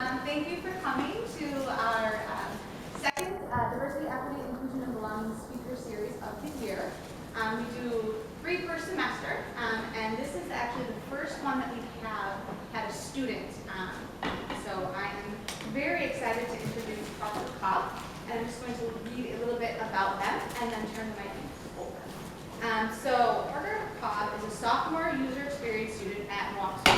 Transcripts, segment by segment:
Thank you for coming to our second Diversity, Equity, Inclusion, and Belonging Speaker Series of the year. We do 3 per semester, and this is actually the first one that we have had a student on. So I am very excited to introduce Dr. Cobb, and I'm just going to read a little bit about them and then turn the mic over. So Dr. Cobb is a sophomore user experience student at Milwaukee.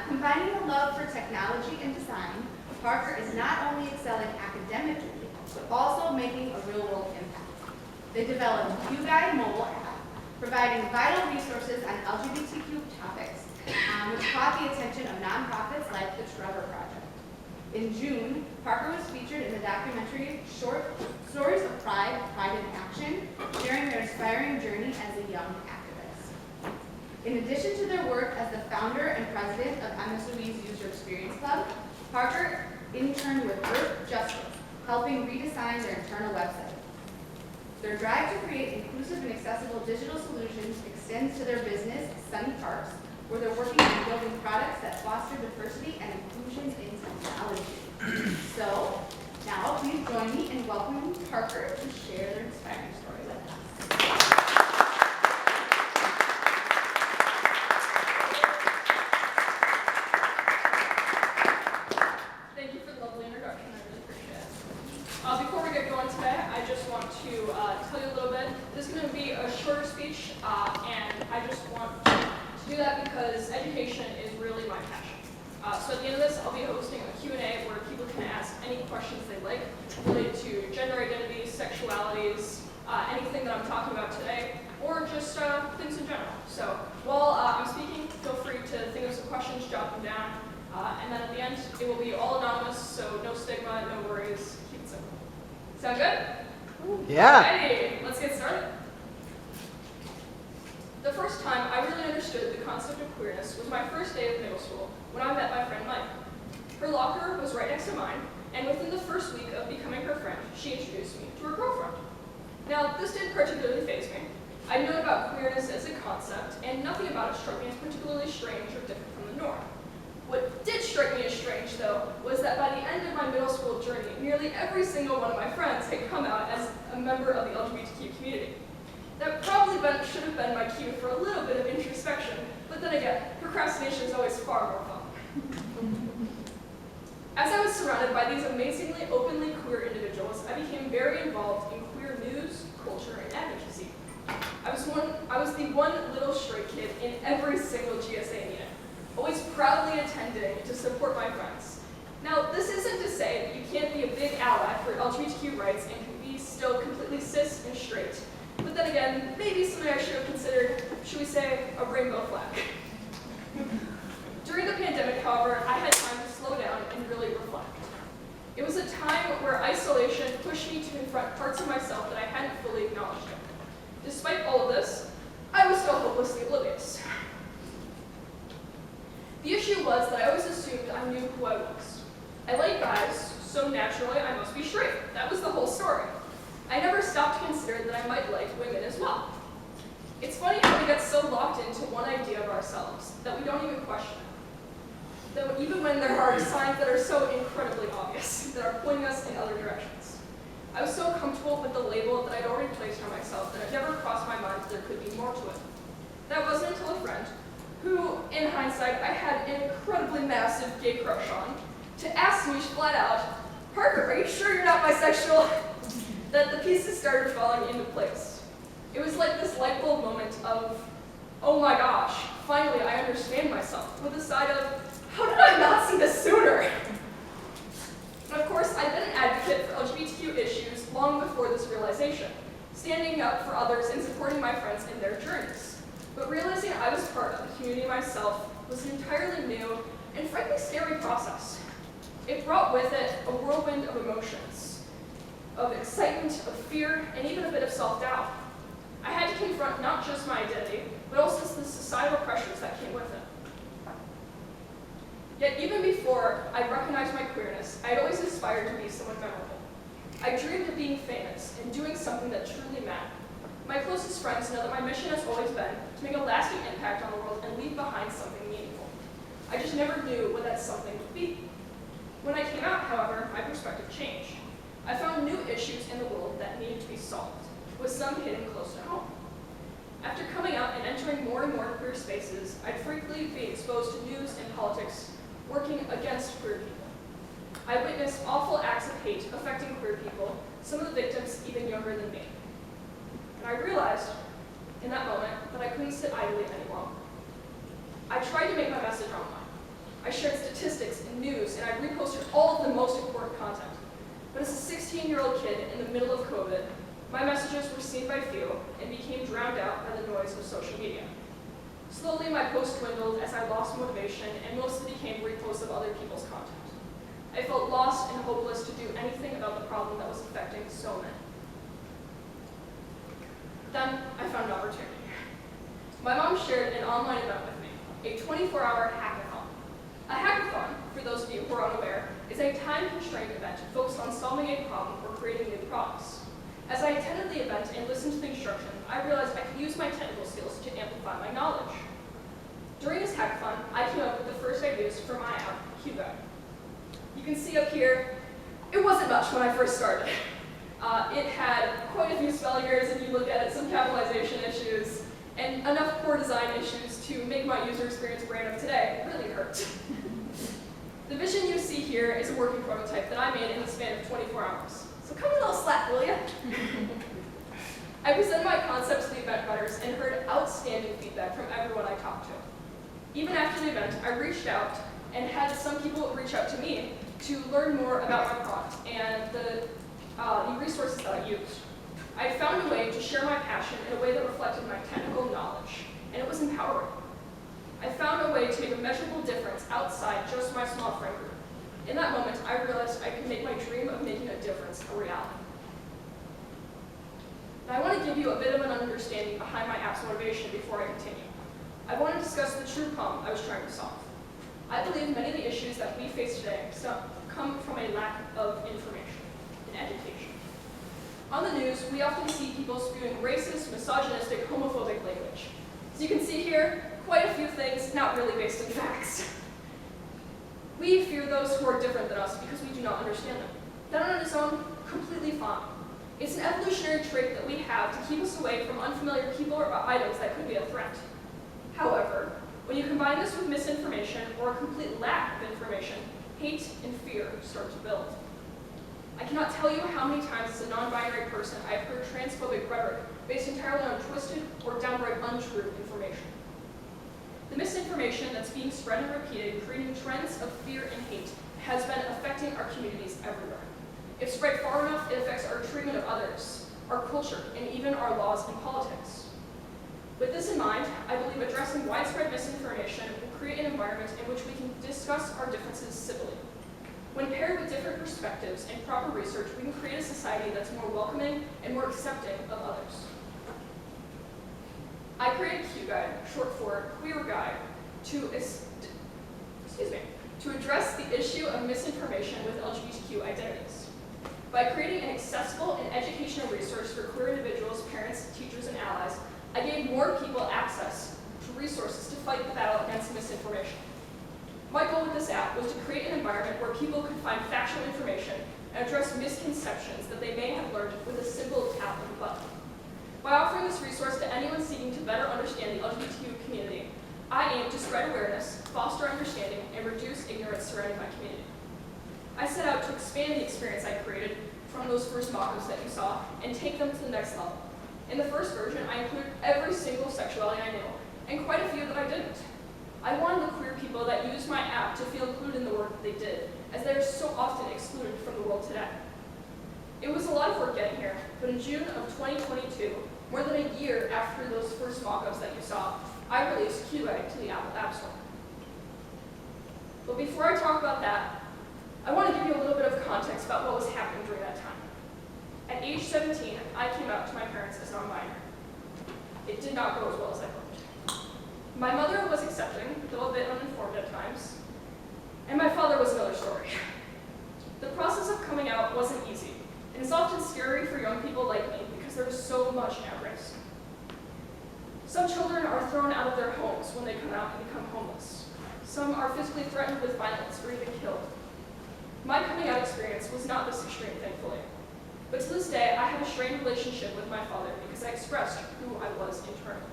Combining a love for technology and design, Parker is not only excelling academically, but also making a real-world impact. They developed QGuide mobile app, providing vital resources on LGBTQ topics, which caught the attention of nonprofits like the Trevor Project. In June, Parker was featured in the documentary Short Stories of Pride, Pride in Action, sharing their inspiring journey as a young activist. In addition to their work as the founder and president of MSOE's User Experience Club, Parker interned with Earth Justice, helping redesign their internal website. Their drive to create inclusive and accessible digital solutions extends to their business, Sunny Parks, where they're working on building products that foster diversity and inclusion in technology. So, now please join me in welcoming Parker to share their inspiring story with us. Before we get going today, I just want to tell you a little bit. This is going to be a shorter speech, and I just want to do that because education is really my passion. So at the end of this, I'll be hosting a Q&A where people can ask any questions they like related to gender identities, sexualities, anything that I'm talking about today, or just things in general. So while I'm speaking, feel free to think of some questions, jot them down, and then at the end, it will be all anonymous, so no stigma, no worries. Keep it simple. Sound good? Yeah. Alrighty, let's get started. The first time I really understood the concept of queerness was my first day of middle school when I met my friend Mike. Her locker was right next to mine, and within the first week of becoming her friend, she introduced me to her girlfriend. Now, this didn't particularly faze me. I knew about queerness as a concept, and nothing about it struck me as particularly strange or different from the norm. What did strike me as strange, though, was that by the end of my middle school journey, nearly every single one of my friends had come out as a member of the LGBTQ community. That probably should have been my cue for a little bit of introspection, but then again, procrastination is always far more fun. As I was surrounded by these amazingly openly queer individuals, I became very involved in queer news, culture, and advocacy. I was the one little straight kid in every single GSA meeting, always proudly attending to support my friends. Now, this isn't to say that you can't be a big ally for LGBTQ rights and can be still completely cis and straight. But then again, maybe something I should have considered, should we say, a rainbow flag. During the pandemic, however, I had time to slow down and really reflect. It was a time where isolation pushed me to confront parts of myself that I hadn't fully acknowledged yet. Despite all of this, I was still hopelessly oblivious. The issue was that I always assumed I knew who I was. I like guys, so naturally I must be straight. That was the whole story. I never stopped to consider that I might like women as well. It's funny how we get so locked into one idea of ourselves that we don't even question it. That even when there are signs that are so incredibly obvious that are pointing us in other directions. I was so comfortable with the label that I'd already placed on myself that it never crossed my mind that there could be more to it. That wasn't until a friend, who, in hindsight, I had an incredibly massive gay crush on, to ask me flat out, "Parker, are you sure you're not bisexual?" that the pieces started falling into place. It was like this light bulb moment of, oh my gosh, finally I understand myself, with a side of, how did I not see this sooner? And of course, I've been an advocate for LGBTQ issues long before this realization, standing up for others and supporting my friends in their journeys. But realizing I was part of the community myself was an entirely new and frankly scary process. It brought with it a whirlwind of emotions, of excitement, of fear, and even a bit of self-doubt. I had to confront not just my identity, but also the societal pressures that came with it. Yet even before I recognized my queerness, I had always aspired to be someone memorable. I dreamed of being famous and doing something that truly mattered. My closest friends know that my mission has always been to make a lasting impact on the world and leave behind something meaningful. I just never knew what that something would be. When I came out, however, my perspective changed. I found new issues in the world that needed to be solved, with some hitting close to home. After coming out and entering more and more queer spaces, I'd frequently be exposed to news and politics working against queer people. I witnessed awful acts of hate affecting queer people, some of the victims even younger than me. And I realized in that moment that I couldn't sit idly any longer. I tried to make my message online. I shared statistics and news, and I reposted all of the most important content. But as a 16-year-old kid in the middle of COVID, my messages were seen by few and became drowned out by the noise of social media. Slowly, my posts dwindled as I lost motivation and mostly became reposts of other people's content. I felt lost and hopeless to do anything about the problem that was affecting so many. Then, I found an opportunity. My mom shared an online event with me, a 24-hour hackathon. A hackathon, for those of you who are unaware, is a time-constrained event focused on solving a problem or creating new products. As I attended the event and listened to the instruction, I realized I could use my technical skills to amplify my knowledge. During this hackathon, I came up with the first ideas for my app, Cobb. You can see up here, it wasn't much when I first started. It had quite a few spelling errors if you look at it, some capitalization issues, and enough poor design issues to make my user experience brand of today really hurt. The vision you see here is a working prototype that I made in the span of 24 hours. So come a little slack, will ya? I presented my concept to the event runners and heard outstanding feedback from everyone I talked to. Even after the event, I reached out and had some people reach out to me to learn more about my product and the resources that I used. I found a way to share my passion in a way that reflected my technical knowledge, and it was empowering. I found a way to make a measurable difference outside just my small friend group. In that moment, I realized I could make my dream of making a difference a reality. Now, I want to give you a bit of an understanding behind my app's motivation before I continue. I want to discuss the true problem I was trying to solve. I believe many of the issues that we face today come from a lack of information and education. On the news, we often see people spewing racist, misogynistic, homophobic language. As you can see here, quite a few things not really based in facts. We fear those who are different than us because we do not understand them. That on its own, completely fine. It's an evolutionary trait that we have to keep us away from unfamiliar people or items that could be a threat. However, when you combine this with misinformation or a complete lack of information, hate and fear start to build. I cannot tell you how many times as a non-binary person I've heard transphobic rhetoric based entirely on twisted or downright untrue information. The misinformation that's being spread and repeated, creating trends of fear and hate, has been affecting our communities everywhere. If spread far enough, it affects our treatment of others, our culture, and even our laws and politics. With this in mind, I believe addressing widespread misinformation will create an environment in which we can discuss our differences civilly. When paired with different perspectives and proper research, we can create a society that's more welcoming and more accepting of others. I created Q-Guide, short for Queer Guide, to address the issue of misinformation with LGBTQ identities. By creating an accessible and educational resource for queer individuals, parents, teachers, and allies, I gave more people access to resources to fight the battle against misinformation. My goal with this app was to create an environment where people could find factual information and address misconceptions that they may have learned with a simple tap of a button. By offering this resource to anyone seeking to better understand the LGBTQ community, I aim to spread awareness, foster understanding, and reduce ignorance surrounding my community. I set out to expand the experience I created from those first mock-ups that you saw and take them to the next level. In the first version, I included every single sexuality I knew, and quite a few that I didn't. I wanted the queer people that used my app to feel included in the work that they did, as they are so often excluded from the world today. It was a lot of work getting here, but in June of 2022, more than a year after those first mock-ups that you saw, I released Q-Guide to the Apple App Store. But before I talk about that, I want to give you a little bit of context about what was happening during that time. At age 17, I came out to my parents as non-binary. It did not go as well as I hoped. My mother was accepting, though a bit uninformed at times, and my father was another story. The process of coming out wasn't easy, and it's often scary for young people like me because there's so much at risk. Some children are thrown out of their homes when they come out and become homeless. Some are physically threatened with violence or even killed. My coming out experience was not this extreme, thankfully. But to this day, I have a strained relationship with my father because I expressed who I was internally.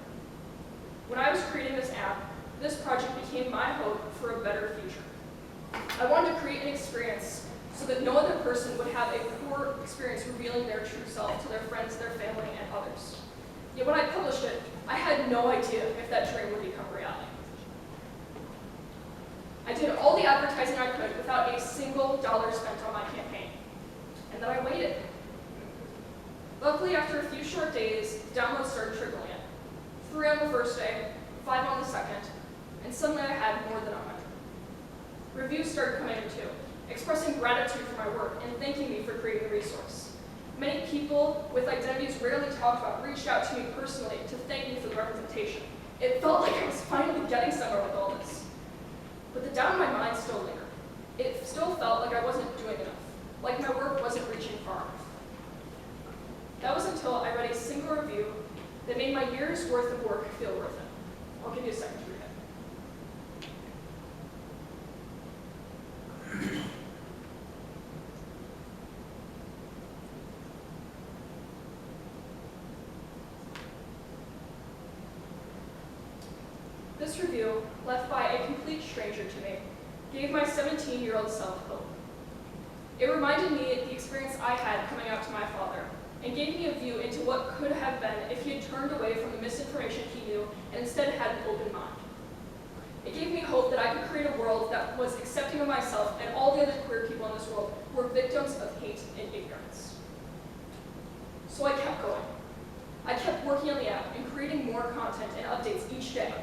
When I was creating this app, this project became my hope for a better future. I wanted to create an experience so that no other person would have a poor experience revealing their true self to their friends, their family, and others. Yet when I published it, I had no idea if that dream would become reality. I did all the advertising I could without a single dollar spent on my campaign. And then I waited. Luckily, after a few short days, downloads started trickling in. 3 on the first day, 5 on the second, and suddenly I had more than 100. Reviews started coming in too, expressing gratitude for my work and thanking me for creating the resource. Many people with identities rarely talked about reached out to me personally to thank me for the representation. It felt like I was finally getting somewhere with all this. But the doubt in my mind still lingered. It still felt like I wasn't doing enough, like my work wasn't reaching far enough. That was until I read a single review that made my year's worth of work feel worth it. I'll give you a second to read it. This review, left by a complete stranger to me, gave my 17-year-old self hope. It reminded me of the experience I had coming out to my father, and gave me a view into what could have been if he had turned away from the misinformation he knew and instead had an open mind. It gave me hope that I could create a world that was accepting of myself and all the other queer people in this world who were victims of hate and ignorance. So I kept going. I kept working on the app and creating more content and updates each day.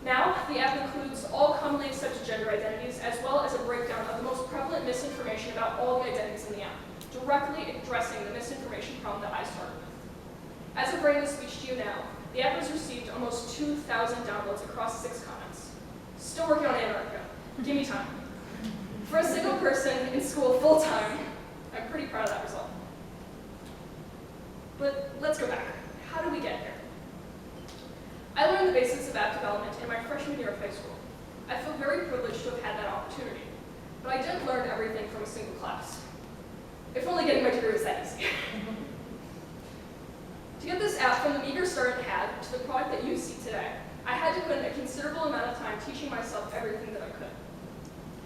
Now, the app includes all commonly accepted gender identities, as well as a breakdown of the most prevalent misinformation about all the identities in the app, directly addressing the misinformation problem that I started with. As of writing this speech to you now, the app has received almost 2,000 downloads across 6 continents. Still working on Antarctica. Give me time. For a single person in school full-time, I'm pretty proud of that result. But let's go back. How did we get here? I learned the basics of app development in my freshman year of high school. I feel very privileged to have had that opportunity, but I didn't learn everything from a single class. If only getting my degree was that easy. To get this app from the meager start it had to the product that you see today, I had to put in a considerable amount of time teaching myself everything that I could.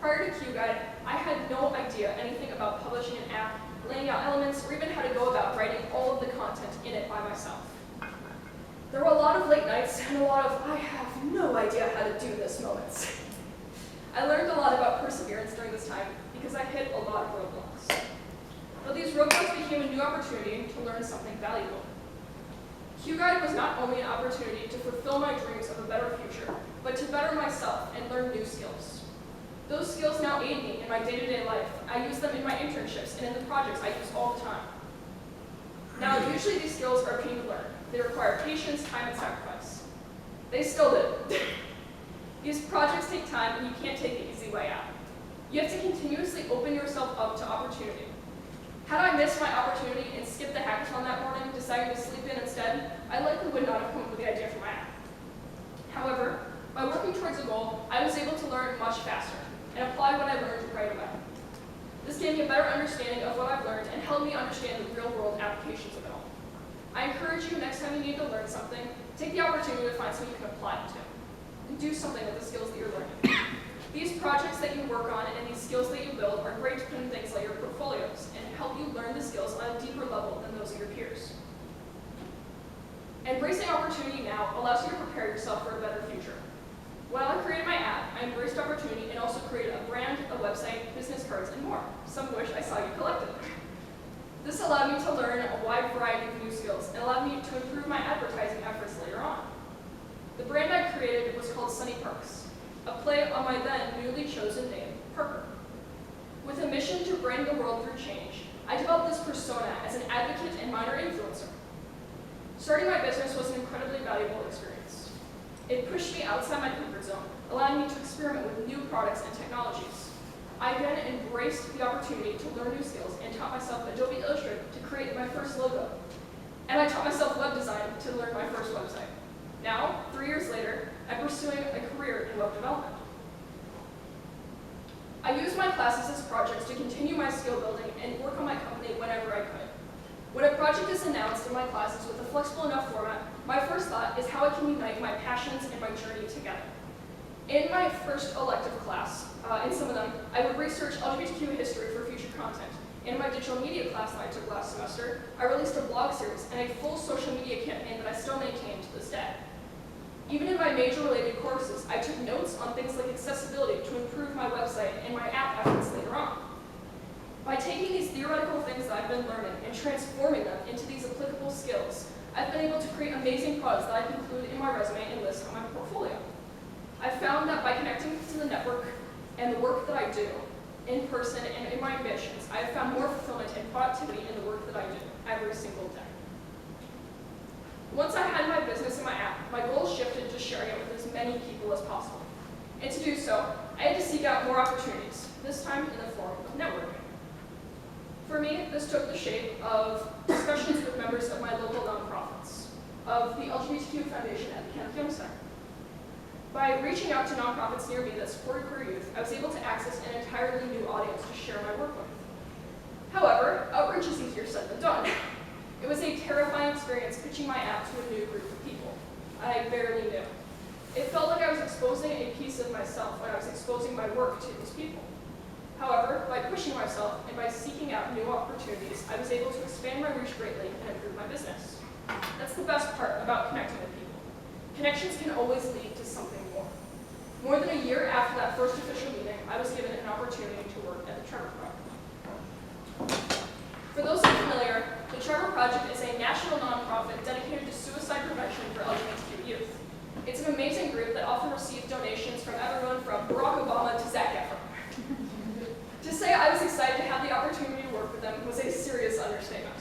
Prior to QGuide, I had no idea anything about publishing an app, laying out elements, or even how to go about writing all of the content in it by myself. There were a lot of late nights and a lot of I have no idea how to do this moments. I learned a lot about perseverance during this time because I hit a lot of roadblocks. But these roadblocks became a new opportunity to learn something valuable. QGuide was not only an opportunity to fulfill my dreams of a better future, but to better myself and learn new skills. Those skills now aid me in my day-to-day life. I use them in my internships and in the projects I use all the time. Now, usually these skills are a pain to learn. They require patience, time, and sacrifice. They still do. These projects take time, and you can't take the easy way out. You have to continuously open yourself up to opportunity. Had I missed my opportunity and skipped the hackathon that morning, deciding to sleep in instead, I likely would not have come up with the idea for my app. However, by working towards a goal, I was able to learn much faster and apply what I learned right away. This gave me a better understanding of what I've learned and helped me understand the real-world applications of it all. I encourage you, next time you need to learn something, take the opportunity to find something you can apply it to, and do something with the skills that you're learning. These projects that you work on and these skills that you build are great to put in things like your portfolios and help you learn the skills on a deeper level than those of your peers. Embracing opportunity now allows you to prepare yourself for a better future. While I created my app, I embraced opportunity and also created a brand, a website, business cards, and more, some of which I saw you collected. This allowed me to learn a wide variety of new skills and allowed me to improve my advertising efforts later on. The brand I created was called Sunny Parks, a play on my then newly chosen name, Parker. With a mission to bring the world through change, I developed this persona as an advocate and minor influencer. Starting my business was an incredibly valuable experience. It pushed me outside my comfort zone, allowing me to experiment with new products and technologies. I then embraced the opportunity to learn new skills and taught myself Adobe Illustrator to create my first logo. And I taught myself web design to learn my first website. Now, 3 years later, I'm pursuing a career in web development. I used my classes as projects to continue my skill building and work on my company whenever I could. When a project is announced in my classes with a flexible enough format, my first thought is how I can unite my passions and my journey together. In my first elective class, in some of them, I would research LGBTQ history for future content. In my digital media class that I took last semester, I released a blog series and a full social media campaign that I still maintain to this day. Even in my major-related courses, I took notes on things like accessibility to improve my website and my app efforts later on. By taking these theoretical things that I've been learning and transforming them into these applicable skills, I've been able to create amazing products that I can include in my resume and list on my portfolio. I've found that by connecting to the network and the work that I do in person and in my ambitions, I have found more fulfillment and productivity in the work that I do every single day. Once I had my business and my app, my goal shifted to sharing it with as many people as possible. And to do so, I had to seek out more opportunities, this time in the form of networking. For me, this took the shape of discussions with members of my local nonprofits, of the LGBTQ Foundation at the Kenneth Young Center. By reaching out to nonprofits near me that support queer youth, I was able to access an entirely new audience to share my work with. However, outreach is easier said than done. It was a terrifying experience pitching my app to a new group of people I barely knew. It felt like I was exposing a piece of myself when I was exposing my work to these people. However, by pushing myself and by seeking out new opportunities, I was able to expand my reach greatly and improve my business. That's the best part about connecting with people. Connections can always lead to something more. More than a year after that first official meeting, I was given an opportunity to work at the Trevor Project. For those unfamiliar, the Trevor Project is a national nonprofit dedicated to suicide prevention for LGBTQ youth. It's an amazing group that often receives donations from everyone from Barack Obama to Zac Efron. To say I was excited to have the opportunity to work with them was a serious understatement.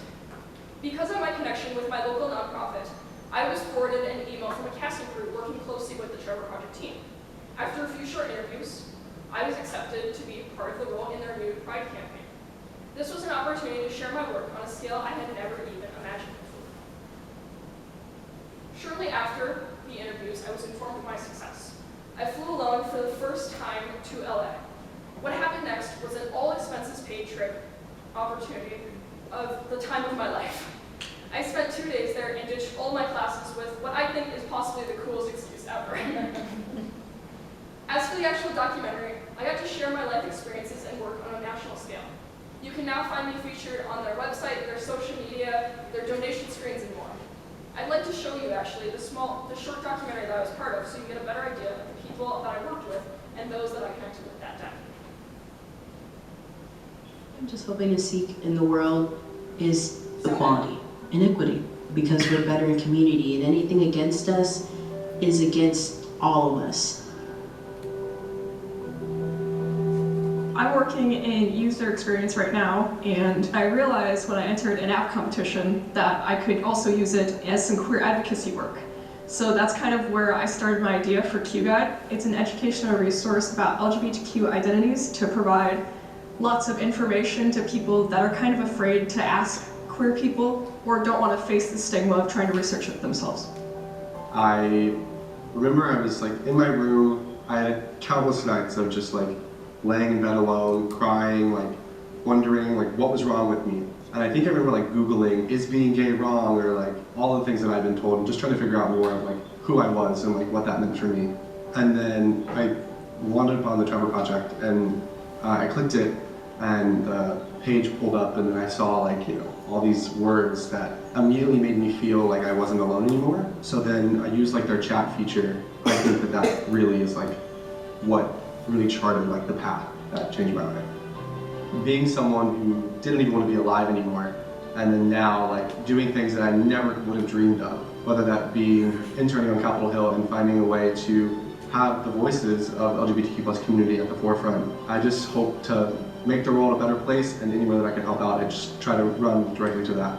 Because of my connection with my local nonprofit, I was forwarded an email from a casting crew working closely with the Trevor Project team. After a few short interviews, I was accepted to be part of the role in their new Pride campaign. This was an opportunity to share my work on a scale I had never even imagined before. Shortly after the interviews, I was informed of my success. I flew alone for the first time to LA. What happened next was an all-expenses-paid trip opportunity of the time of my life. I spent 2 days there and ditched all my classes with what I think is possibly the coolest excuse ever. As for the actual documentary, I got to share my life experiences and work on a national scale. You can now find me featured on their website, their social media, their donation screens, and more. I'd like to show you actually the short documentary that I was part of so you get a better idea of the people that I worked with and those that I connected with that day. I'm just hoping to seek in the world is equality and equity, because we're better in community, and anything against us is against all of us. I'm working in user experience right now, and I realized when I entered an app competition that I could also use it as some queer advocacy work. So that's kind of where I started my idea for QGuide. It's an educational resource about LGBTQ identities to provide lots of information to people that are kind of afraid to ask queer people or don't want to face the stigma of trying to research it themselves. I remember I was like in my room, I had countless nights of just like laying in bed alone, crying, like wondering like what was wrong with me. And I think I remember like Googling, is being gay wrong, or like all the things that I've been told, and just trying to figure out more of like who I was and like what that meant for me. And then I wandered upon the Trevor Project, and I clicked it, and the page pulled up, and then I saw like, you know, all these words that immediately made me feel like I wasn't alone anymore. So then I used like their chat feature. I think that that really is like what really charted like the path that changed my life. Being someone who didn't even want to be alive anymore, and then now like doing things that I never would have dreamed of, whether that be interning on Capitol Hill and finding a way to have the voices of LGBTQ+ community at the forefront. I just hope to make the world a better place, and any way that I can help out, I just try to run directly to that.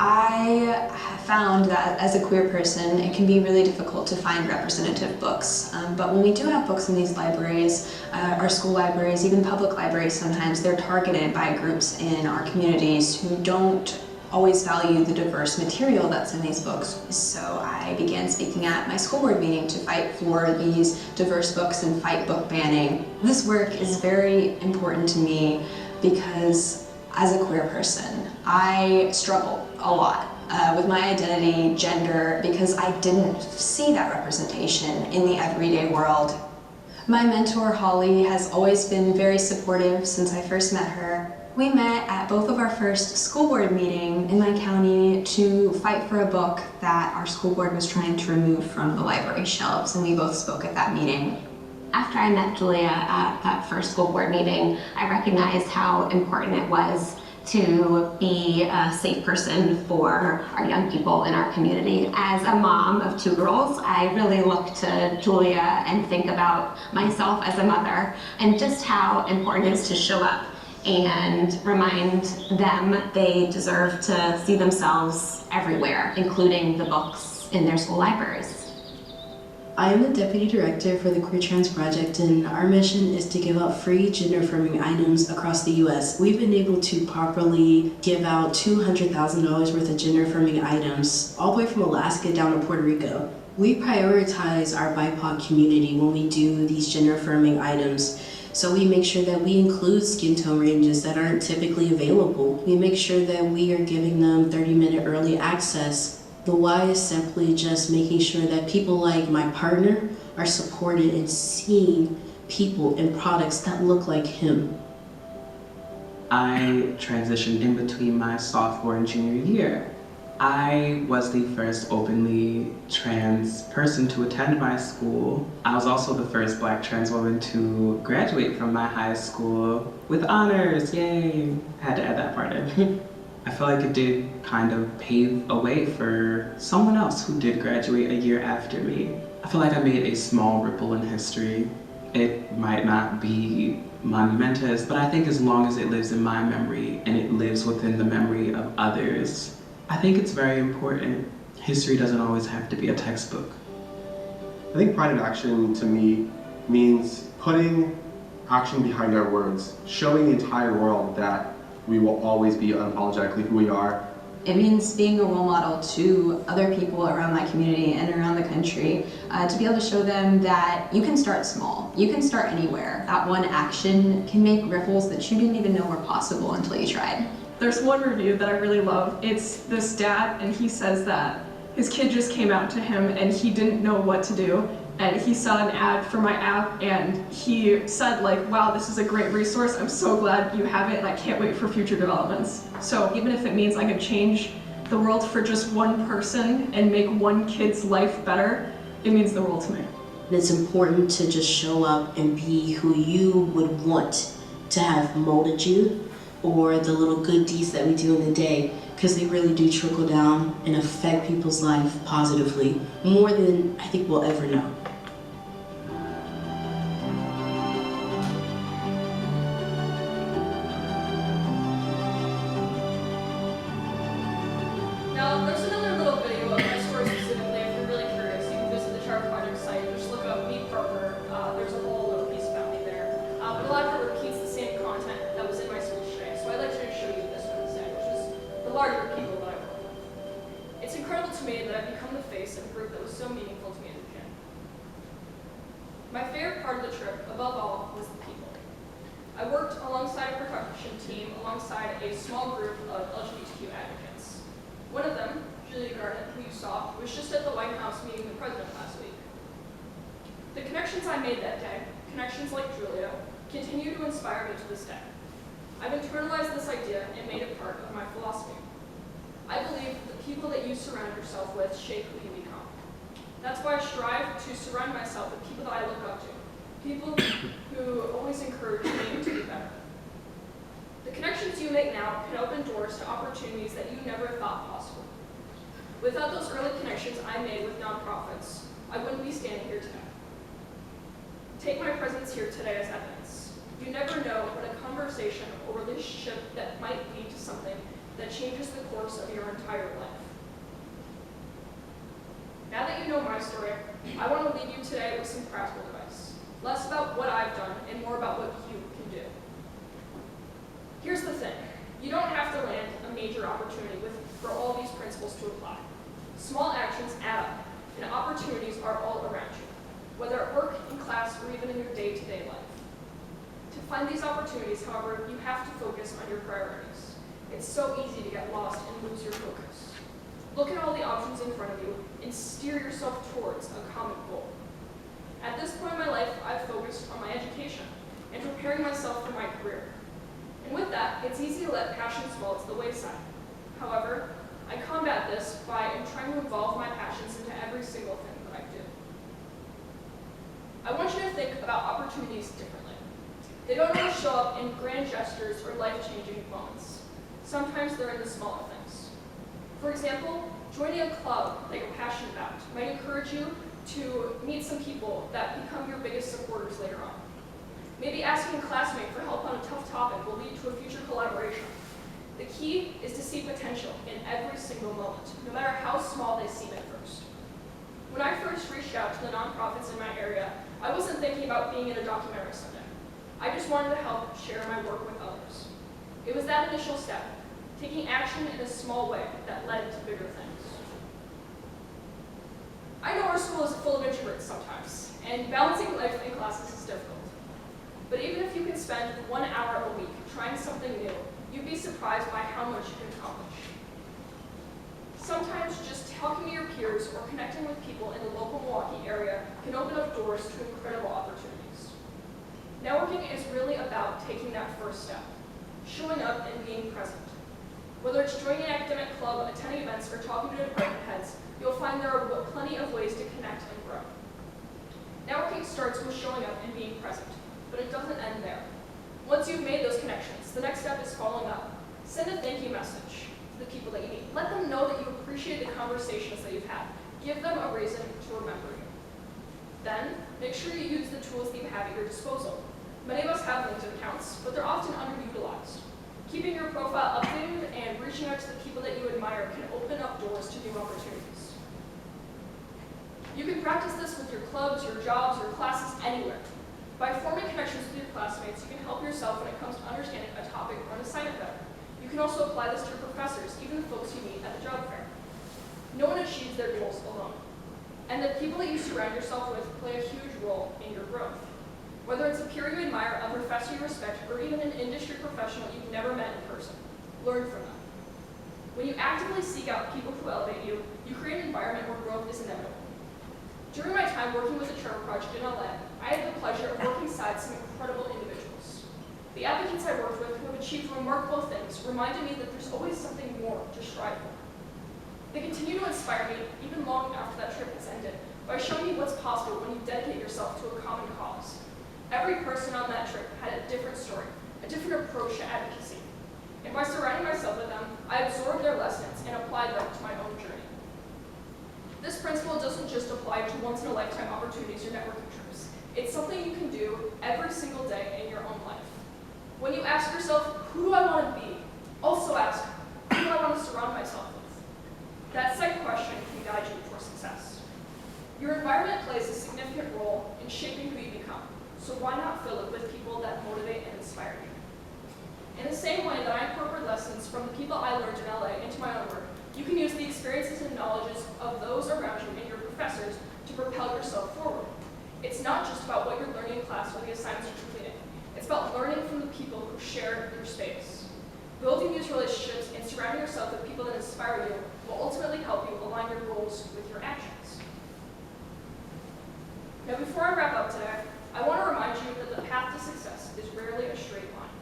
I have found that as a queer person, it can be really difficult to find representative books. But when we do have books in these libraries, our school libraries, even public libraries sometimes, they're targeted by groups in our communities who don't always value the diverse material that's in these books. So I began speaking at my school board meeting to fight for these diverse books and fight book banning. This work is very important to me because as a queer person, I struggle a lot with my identity, gender, because I didn't see that representation in the everyday world. My mentor, Holly, has always been very supportive since I first met her. We met at both of our first school board meeting in my county to fight for a book that our school board was trying to remove from the library shelves, and we both spoke at that meeting. After I met Julia at that first school board meeting, I recognized how important it was to be a safe person for our young people in our community. As a mom of 2 girls, I really look to Julia and think about myself as a mother and just how important it is to show up and remind them they deserve to see themselves everywhere, including the books in their school libraries. I am the Deputy Director for the Queer Trans Project, and our mission is to give out free gender-affirming items across the U.S. We've been able to properly give out $200,000 worth of gender-affirming items, all the way from Alaska down to Puerto Rico. We prioritize our BIPOC community when we do these gender-affirming items. So we make sure that we include skin tone ranges that aren't typically available. We make sure that we are giving them 30-minute early access. The why is simply just making sure that people like my partner are supported in seeing people and products that look like him. I transitioned in between my sophomore and junior year. I was the first openly trans person to attend my school. I was also the first Black trans woman to graduate from my high school with honors, yay! Had to add that part in. I feel like it did kind of pave a way for someone else who did graduate a year after me. I feel like I made a small ripple in history. It might not be monumentous, but I think as long as it lives in my memory and it lives within the memory of others, I think it's very important. History doesn't always have to be a textbook. I think pride in action to me means putting action behind our words, showing the entire world that we will always be unapologetically who we are. It means being a role model to other people around my community and around the country, to be able to show them that you can start small, you can start anywhere. That one action can make ripples that you didn't even know were possible until you tried. There's one review that I really love. It's this dad, and he says that his kid just came out to him and he didn't know what to do. And he saw an ad for my app and he said like, wow, this is a great resource. I'm so glad you have it and I can't wait for future developments. So even if it means I can change the world for just one person and make one kid's life better, it means the world to me. It's important to just show up and be who you would want to have molded you, or the little good deeds that we do in the day, because they really do trickle down and affect people's life positively, more than I think we'll ever know. Now, there's another little video of my story specifically. If you're really curious, you can visit the Chart Project site. Just look up Meet Parker. There's a whole little piece about me there. But a lot of it repeats the same content that was in my speech today. So I'd like to show you this one instead, which is the larger people that I work with. It's incredible to me that I've become the face of a group that was so meaningful to me as a kid. My favorite part of the trip, above all, was the people. I worked alongside a production team, alongside a small group of LGBTQ advocates. One of them, Julia Garnett, who you saw, was just at the White House meeting the president last week. The connections I made that day, connections like Julia, continue to inspire me to this day. I've internalized this idea and made it part of my philosophy. I believe the people that you surround yourself with shape who you become. That's why I strive to surround myself with people that I look up to, people who always encourage me to be better. The connections you make now can open doors to opportunities that you never thought possible. Without those early connections I made with nonprofits, I wouldn't be standing here today. Take my presence here today as evidence. You never know what a conversation or relationship that might lead to something that changes the course of your entire life. Now that you know my story, I want to leave you today with some practical advice. Less about what I've done and more about what you can do. Here's the thing. You don't have to land a major opportunity with Small actions add up, and opportunities are all around you, whether at work, in class, or even in your day-to-day life. To find these opportunities, however, you have to focus on your priorities. It's so easy to get lost and lose your focus. Look at all the options in front of you and steer yourself towards a common goal. At this point in my life, I've focused on my education and preparing myself for my career. And with that, it's easy to let passions fall to the wayside. However, I combat this by trying to involve my passions into every single thing that I do. I want you to think about opportunities differently. They don't always show up in grand gestures or life-changing moments. Sometimes they're in the smaller things. For example, joining a club that you're passionate about might encourage you to meet some people that become your biggest supporters later on. Maybe asking a classmate for help on a tough topic will lead to a future collaboration. The key is to see potential in every single moment, no matter how small they seem at first. When I first reached out to the nonprofits in my area, I wasn't thinking about being in a documentary someday. I just wanted to help share my work with others. It was that initial step, taking action in a small way, that led to bigger things. I know our school is full of introverts sometimes, and balancing life and classes is difficult. But even if you can spend 1 hour a week trying something new, you'd be surprised by how much you can accomplish. Sometimes just talking to your peers or connecting with people in the local Milwaukee area can open up doors to incredible opportunities. Networking is really about taking that first step, showing up and being present. Whether it's joining an academic club, attending events, or talking to department heads, you'll find there are plenty of ways to connect and grow. Networking starts with showing up and being present, but it doesn't end there. Once you've made those connections, the next step is following up. Send a thank you message to the people that you meet. Let them know that you appreciate the conversations that you've had. Give them a reason to remember you. Then, make sure you use the tools that you have at your disposal. Many of us have LinkedIn accounts, but they're often underutilized. Keeping your profile updated and reaching out to the people that you admire can open up doors to new opportunities. You can practice this with your clubs, your jobs, your classes, anywhere. By forming connections with your classmates, you can help yourself when it comes to understanding a topic or an assignment better. You can also apply this to your professors, even the folks you meet at the job fair. No one achieves their goals alone. And the people that you surround yourself with play a huge role in your growth. Whether it's a peer you admire, a professor you respect, or even an industry professional you've never met in person, learn from them. When you actively seek out people who elevate you, you create an environment where growth is inevitable. During my time working with the Charter Project in LA, I had the pleasure of working beside some incredible individuals. The advocates I worked with who have achieved remarkable things reminded me that there's always something more to strive for. They continue to inspire me even long after that trip has ended by showing me what's possible when you dedicate yourself to a common cause. Every person on that trip had a different story, a different approach to advocacy. And by surrounding myself with them, I absorbed their lessons and applied them to my own journey. This principle doesn't just apply to once-in-a-lifetime opportunities or networking trips. It's something you can do every single day in your own life. When you ask yourself, who do I want to be? Also ask, who do I want to surround myself with? That second question can guide you towards success. Your environment plays a significant role in shaping who you become, so why not fill it with people that motivate and inspire you? In the same way that I incorporate lessons from the people I learned in LA into my own work, you can use the experiences and knowledges of those around you and your professors to propel yourself forward. It's not just about what you're learning in class or the assignments you're completing. It's about learning from the people who share your space. Building these relationships and surrounding yourself with people that inspire you will ultimately help you align your goals with your actions. Now, before I wrap up today, I want to remind you that the path to success is rarely a straight line.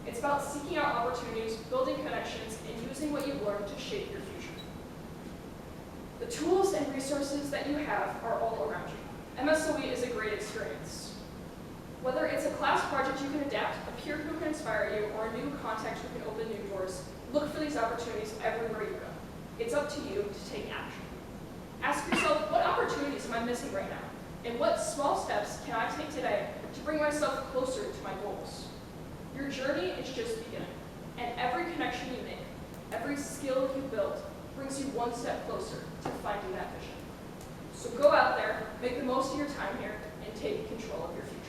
It's about seeking out opportunities, building connections, and using what you've learned to shape your future. The tools and resources that you have are all around you. MSOE is a great experience. Whether it's a class project you can adapt, a peer who can inspire you, or a new contact who can open new doors, look for these opportunities everywhere you go. It's up to you to take action. Ask yourself, what opportunities am I missing right now? And what small steps can I take today to bring myself closer to my goals? Your journey is just beginning, and every connection you make, every skill you build, brings you one step closer to finding that vision. So go out there, make the most of your time here, and take control of your future.